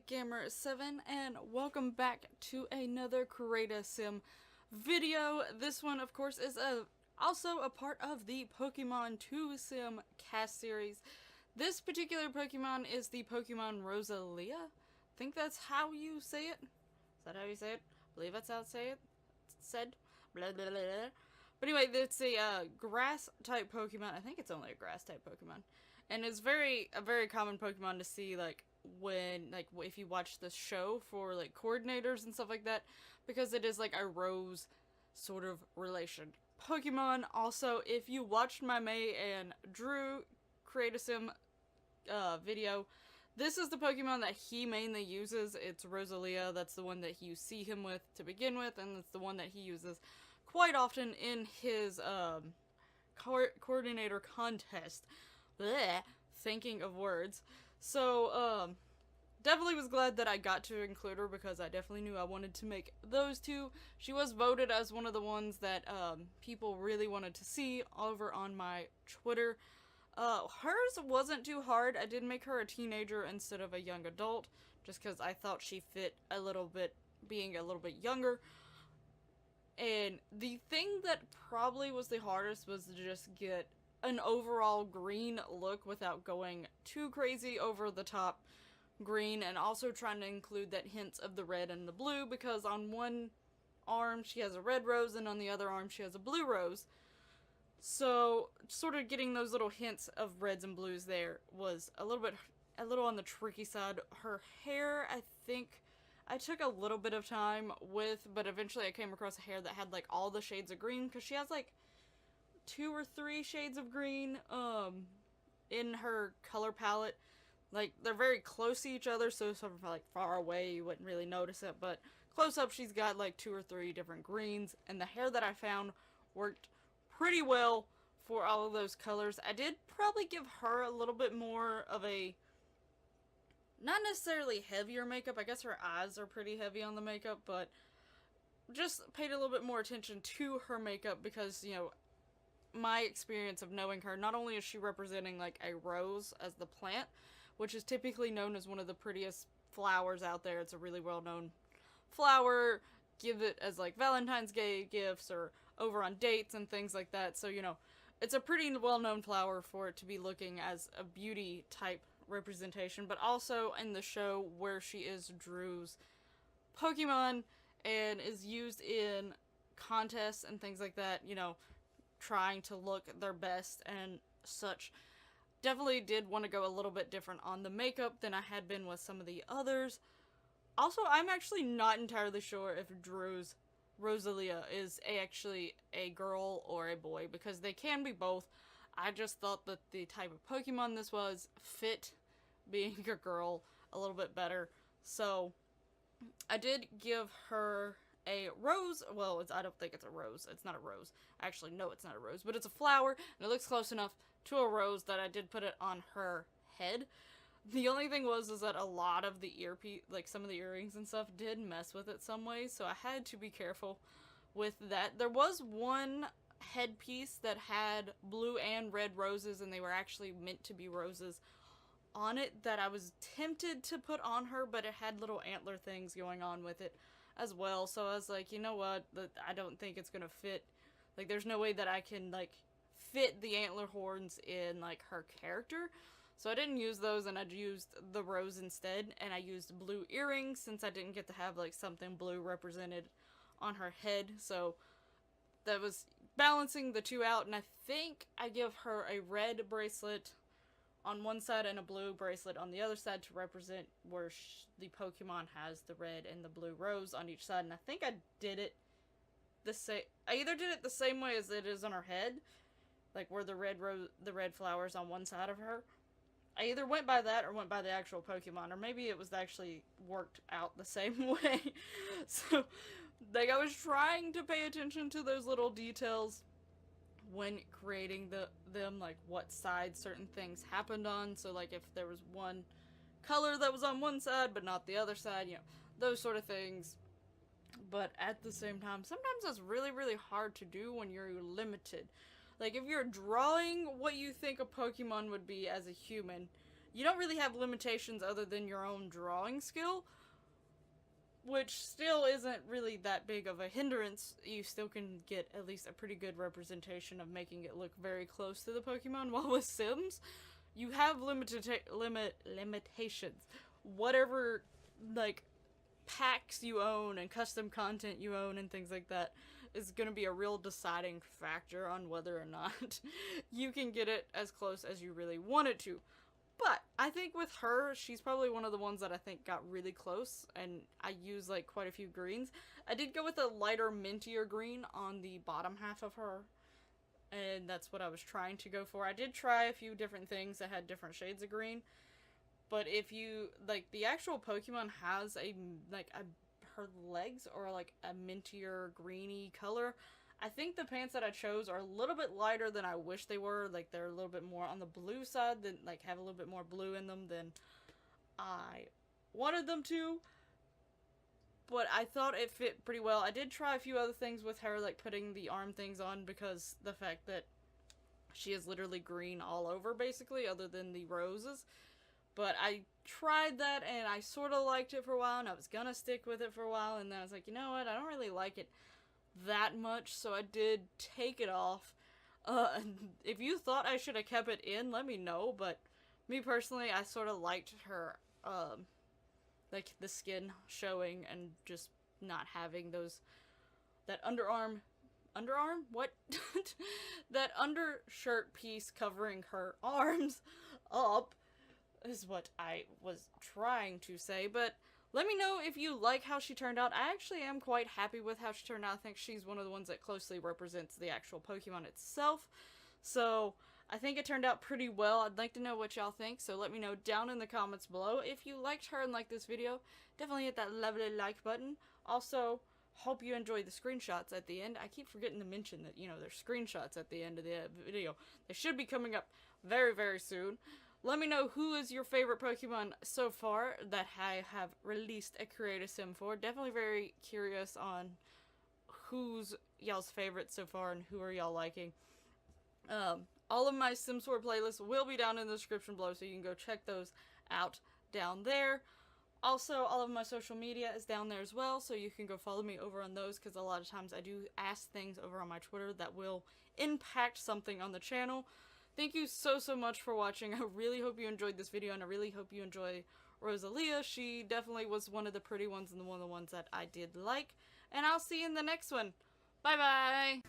Gamer7 and welcome back to another Create a Sim video. This one, of course, is also a part of the Pokemon 2 Sim CAS series. This particular Pokemon is the Pokemon Roselia. I think that's how you say it. Is that how you say it? I believe that's how it's said. Blah, blah, blah, blah. But anyway, it's a grass type Pokemon. I think it's only a grass type Pokemon. And it's a very common Pokemon to see, like, when, like, if you watch the show for, like, coordinators and stuff like that, because it is, like, a rose sort of relation. Pokemon, also, if you watched my May and Drew Create a Sim video, this is the Pokemon that he mainly uses. It's Roselia. That's the one that you see him with to begin with, and it's the one that he uses quite often in his coordinator contest. Blech, thinking of words. So, definitely was glad that I got to include her because I definitely knew I wanted to make those two. She was voted as one of the ones that people really wanted to see over on my Twitter. Hers wasn't too hard. I did make her a teenager instead of a young adult, just because I thought she fit a little bit, being a little bit younger. And the thing that probably was the hardest was to just get an overall green look without going too crazy over the top green, and also trying to include that hints of the red and the blue, because on one arm she has a red rose and on the other arm she has a blue rose. So sort of getting those little hints of reds and blues there was a little on the tricky side. Her hair, I think I took a little bit of time with, but eventually I came across a hair that had like all the shades of green, because she has like 2 or 3 shades of green in her color palette. Like, they're very close to each other, so sort of like far away you wouldn't really notice it, but close up she's got like 2 or 3 different greens, and the hair that I found worked pretty well for all of those colors. I did probably give her a little bit more of a, not necessarily heavier makeup. I guess her eyes are pretty heavy on the makeup, but just paid a little bit more attention to her makeup because, you know, my experience of knowing her, not only is she representing like a rose as the plant, which is typically known as one of the prettiest flowers out there. It's a really well-known flower. Give it as like Valentine's Day gifts or over on dates and things like that. So, you know, it's a pretty well-known flower for it to be looking as a beauty type representation, but also in the show where she is Drew's Pokemon and is used in contests and things like that, you know, trying to look their best and such. Definitely did want to go a little bit different on the makeup than I had been with some of the others. Also, I'm actually not entirely sure if Drew's Roselia is actually a girl or a boy, because they can be both. I just thought that the type of Pokemon this was fit being a girl a little bit better. So, I did give her a rose. Well, I don't think it's a rose. It's not a rose. Actually, no, it's not a rose, but it's a flower, and it looks close enough to a rose that I did put it on her head. The only thing is that a lot of the earpiece, like some of the earrings and stuff, did mess with it some ways, so I had to be careful with that. There was one headpiece that had blue and red roses, and they were actually meant to be roses on it, that I was tempted to put on her, but it had little antler things going on with it as well, so I was like, you know what, I don't think it's gonna fit. Like, there's no way that I can, like, fit the antler horns in, like, her character. So I didn't use those, and I used the rose instead, and I used blue earrings since I didn't get to have, like, something blue represented on her head. So that was balancing the two out, and I think I give her a red bracelet on one side and a blue bracelet on the other side to represent where the Pokemon has the red and the blue rose on each side. And I think I did it the same. I either did it the same way as it is on her head, like where the red flowers on one side of her. I either went by that or went by the actual Pokemon, or maybe it was actually worked out the same way. So, like, I was trying to pay attention to those little details when creating them, like what side certain things happened on. So, like, if there was one color that was on one side but not the other side, you know, those sort of things. But at the same time, sometimes that's really, really hard to do when you're limited. Like, if you're drawing what you think a Pokemon would be as a human, you don't really have limitations other than your own drawing skill, which still isn't really that big of a hindrance. You still can get at least a pretty good representation of making it look very close to the Pokemon, while with Sims, you have limitations. Whatever, like, packs you own and custom content you own and things like that is going to be a real deciding factor on whether or not you can get it as close as you really want it to. But I think with her, she's probably one of the ones that I think got really close, and I use like quite a few greens. I did go with a lighter mintier green on the bottom half of her, and that's what I was trying to go for. I did try a few different things that had different shades of green, but if you, like, the actual Pokemon has her legs are like a mintier greeny color. I think the pants that I chose are a little bit lighter than I wish they were. Like, they're a little bit more on the blue side, than, like, have a little bit more blue in them than I wanted them to. But I thought it fit pretty well. I did try a few other things with her, like putting the arm things on, because the fact that she is literally green all over, basically, other than the roses. But I tried that, and I sort of liked it for a while, and I was gonna stick with it for a while, and then I was like, you know what, I don't really like it that much, so I did take it off. If you thought I should have kept it in, let me know, but me personally, I sort of liked her, like, the skin showing, and just not having that underarm, what? That undershirt piece covering her arms up, is what I was trying to say. But let me know if you like how she turned out. I actually am quite happy with how she turned out. I think she's one of the ones that closely represents the actual Pokemon itself. So I think it turned out pretty well. I'd like to know what y'all think, so let me know down in the comments below. If you liked her and liked this video, definitely hit that lovely like button. Also, hope you enjoyed the screenshots at the end. I keep forgetting to mention that, you know, there's screenshots at the end of the video. They should be coming up very, very soon. Let me know who is your favorite Pokemon so far that I have released a Create a Sim for. Definitely very curious on who's y'all's favorite so far and who are y'all liking. All of my Sims 4 playlists will be down in the description below, so you can go check those out down there. Also, all of my social media is down there as well, so you can go follow me over on those, because a lot of times I do ask things over on my Twitter that will impact something on the channel. Thank you so much for watching. I really hope you enjoyed this video, and I really hope you enjoy Roselia. She definitely was one of the pretty ones and one of the ones that I did like. And I'll see you in the next one. Bye bye!